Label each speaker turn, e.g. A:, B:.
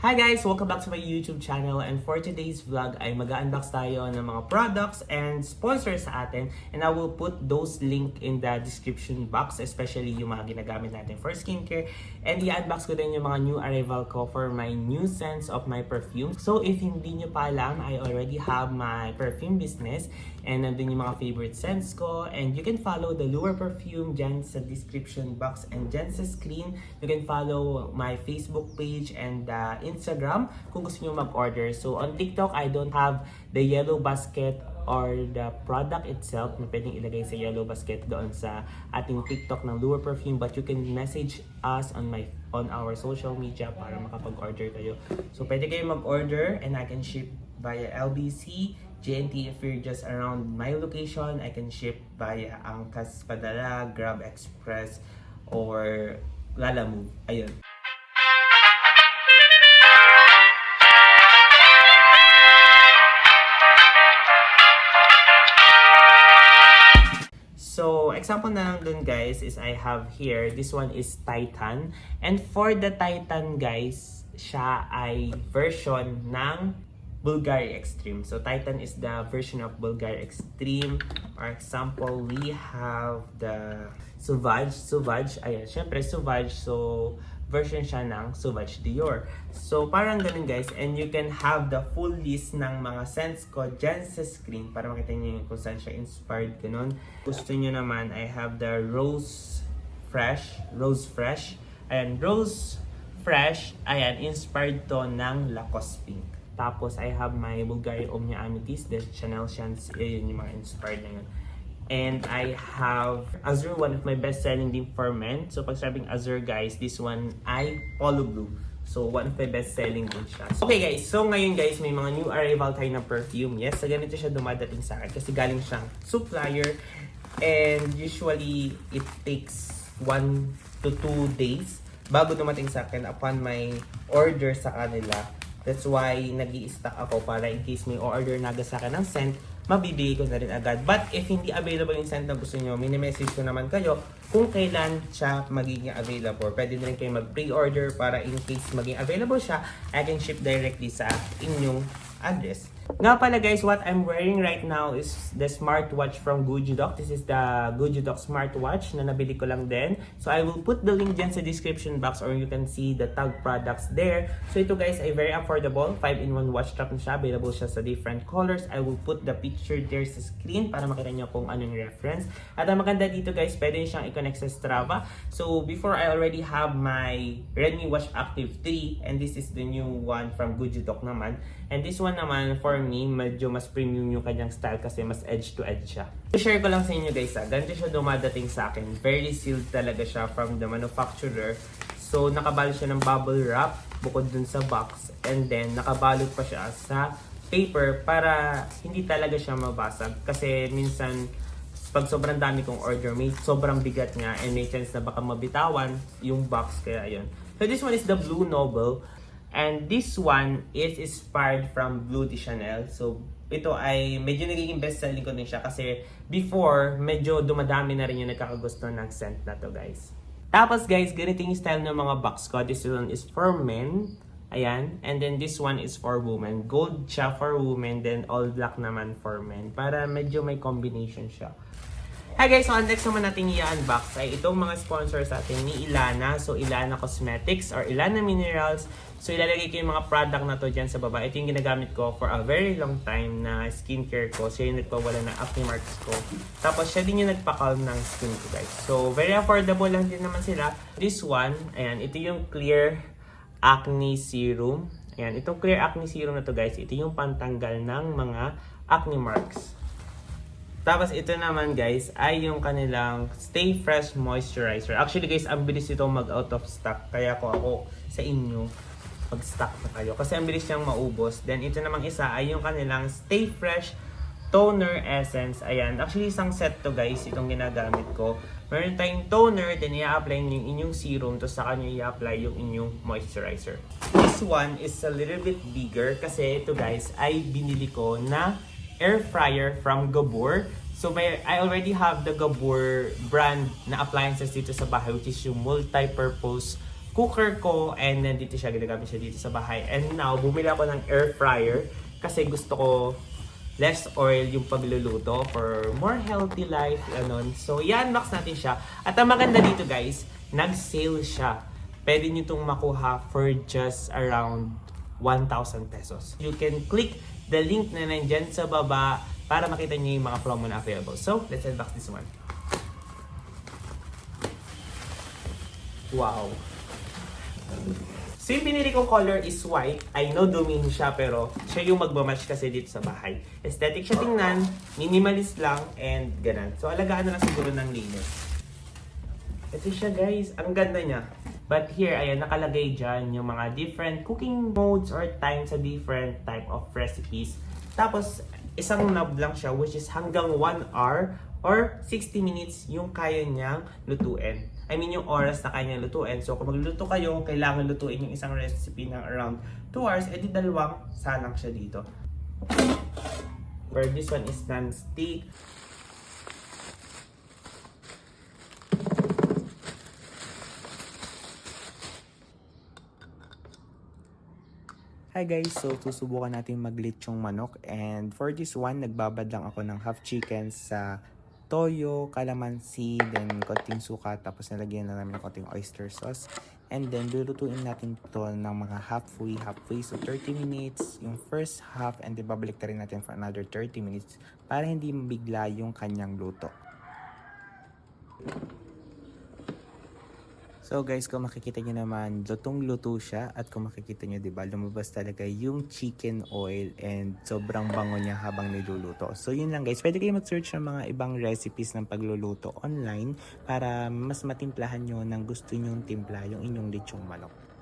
A: Hi guys! Welcome back to my YouTube channel, and for today's vlog ay mag-unbox tayo ng mga products and sponsors sa atin, and I will put those link in the description box, especially yung mga ginagamit natin for skincare, and i-unbox ko din yung mga new arrival ko for my new scents of my perfume. So if hindi nyo pa alam, I already have my perfume business, and nandun yung mga favorite scents ko, and you can follow the Lure Perfume dyan sa description box and dyan sa screen. You can follow my Facebook page and Instagram kung gusto nyo mag-order. So on TikTok, I don't have the yellow basket or the product itself na pwedeng ilagay sa yellow basket doon sa ating TikTok ng Lure Perfume, but you can message us on our social media para makapag-order kayo. So pwede kayo mag-order and I can ship via LBC, JNT. If you're just around my location, I can ship via Angkas Padala, Grab Express, or Lalamove. Ayun. So, example na lang dun guys is I have here, this one is Titan. And for the Titan guys, siya ay version ng Bulgari Extreme. So, Titan is the version of Bulgari Extreme. For example, we have the Sauvage. Ayan, syempre Sauvage. So, version siya ng Sauvage Dior. So, parang ganun guys. And you can have the full list ng mga scents ko dyan sa screen para makita nyo kung saan siya inspired. Ganun. Gusto nyo naman, I have the Rose Fresh. Ayan, Rose Fresh. Ayan, inspired to ng Lacoste Pink. Tapos, I have my Bulgari Omnia Amethyst, the Chanel Chance, yun yung mga inspired na yun. And I have Azure, one of my best-selling din for men. So, pag sabing Azure guys, this one ay Polo Blue. So, one of my best-selling din siya. Okay guys, so ngayon guys, may mga new arrival tayo ng perfume. Yes, so ganito siya dumadating sa akin kasi galing siyang supplier. And usually, it takes 1 to 2 days bago dumating sa akin upon my order sa kanila. That's why nag-i-stock ako para in case may order na agad sa akin ng scent, mabibigay ko na rin agad. But if hindi available yung scent na gusto nyo, mini-message ko naman kayo kung kailan siya magiging available. Pwede na rin kayo mag-pre-order para in case maging available siya, I can ship directly sa inyong address. Nga pala guys, what I'm wearing right now is the smartwatch from Gujidoc. This is the Gujidoc smartwatch na nabili ko lang din. So I will put the link dyan sa description box or you can see the tag products there. So ito guys ay very affordable. 5-in-1 watch strap na siya. Available siya sa different colors. I will put the picture there sa screen para makita nyo kung anong reference. At ang maganda dito guys, pwede siyang i-connect sa Strava. So before, I already have my Redmi Watch Active 3 and this is the new one from Gujidoc naman. And this one naman, for me, medyo mas premium yung kanyang style kasi mas edge-to-edge siya. I-share ko lang sa inyo guys ganito siya dumadating sa akin. Very sealed talaga siya from the manufacturer. So, nakabalot siya ng bubble wrap bukod dun sa box. And then, nakabalot pa siya sa paper para hindi talaga siya mabasag. Kasi minsan, pag sobrang dami kong order, may sobrang bigat nga and may chance na baka mabitawan yung box. Kaya yun. So, this one is the Blue Noble. And this one is inspired from Bleu de Chanel. So, ito ay medyo nagiging best-selling ko din siya kasi before, medyo dumadami na rin yung nagkakagusto ng scent na to guys. Tapos guys, ganito yung style ng mga box ko. This one is for men. Ayan. And then this one is for women. Gold siya for women, then all black naman for men. Para medyo may combination siya. Hi guys, so ang next naman natin i-unbox ay itong mga sponsors sa atin ni Ilana. So Ilana Cosmetics or Ilana Minerals. So ilalagay ko yung mga product na to dyan sa baba. Ito yung ginagamit ko for a very long time na skincare ko. Siya yung nagpawala ng acne marks ko. Tapos siya din yung nagpa-calm ng skin ko guys. So very affordable lang din naman sila. This one, ayan, ito yung Clear Acne Serum. Ayan, itong Clear Acne Serum na to guys, ito yung pantanggal ng mga acne marks. Tapos ito naman guys ay yung kanilang Stay Fresh Moisturizer. Actually guys, ang bilis ito mag-out of stock. Kaya ako sa inyo, mag-stock na kayo. Kasi ang bilis niyang maubos. Then ito namang isa ay yung kanilang Stay Fresh Toner Essence. Ayan. Actually isang set to guys, itong ginagamit ko. Meron tayong toner, then i-apply nyo yung inyong serum. Tapos saka nyo i-apply yung inyong moisturizer. This one is a little bit bigger kasi ito guys ay binili ko na air fryer from Gabor. So I already have the Gabor brand na appliances dito sa bahay, which is yung multi-purpose cooker ko and nandito siya, ginagamit siya dito sa bahay. And now, bumili ako ng air fryer kasi gusto ko less oil yung pagluluto for more healthy life, ganun. So, i-unbox natin siya. At ang maganda dito guys, nag-sale siya. Pwede nyo itong makuha for just around 1,000 pesos. You can click the link na nandyan sa baba para makita nyo yung mga promo na available. So, let's unbox this one. Wow! So yung pinili kong color is white. I know duming siya pero siya yung magmamatch kasi dito sa bahay. Aesthetic siya tingnan, minimalist lang, and ganun. So alagaan na lang siguro ng linis. Ito siya guys, ang ganda niya. But here, ayan, nakalagay dyan yung mga different cooking modes or time sa different type of recipes. Tapos, isang knob lang siya which is hanggang 1 hour or 60 minutes yung kaya niyang lutuin. I mean, yung oras na kaya niyang lutuin. So, kung magluluto kayo, kailangan lutuin yung isang recipe ng around 2 hours, edi dalawang salang siya dito. Where this one is non-stick. Hi guys, so susubukan natin maglitsong manok, and for this one, nagbabad lang ako ng half chicken sa toyo, calamansi, then konting suka, tapos nalagyan na namin ng konting oyster sauce. And then lulutuin natin to ng mga halfway, so 30 minutes yung first half, and then babalik rin natin for another 30 minutes para hindi mabigla yung kanyang luto. So guys, kung makikita nyo naman, lutong-luto siya, at kung makikita nyo, diba, lumabas talaga yung chicken oil and sobrang bango niya habang niluluto. So yun lang guys, pwede kayo mag-search ng mga ibang recipes ng pagluluto online para mas matimplahan nyo ng gusto nyong timpla yung inyong lechong manok.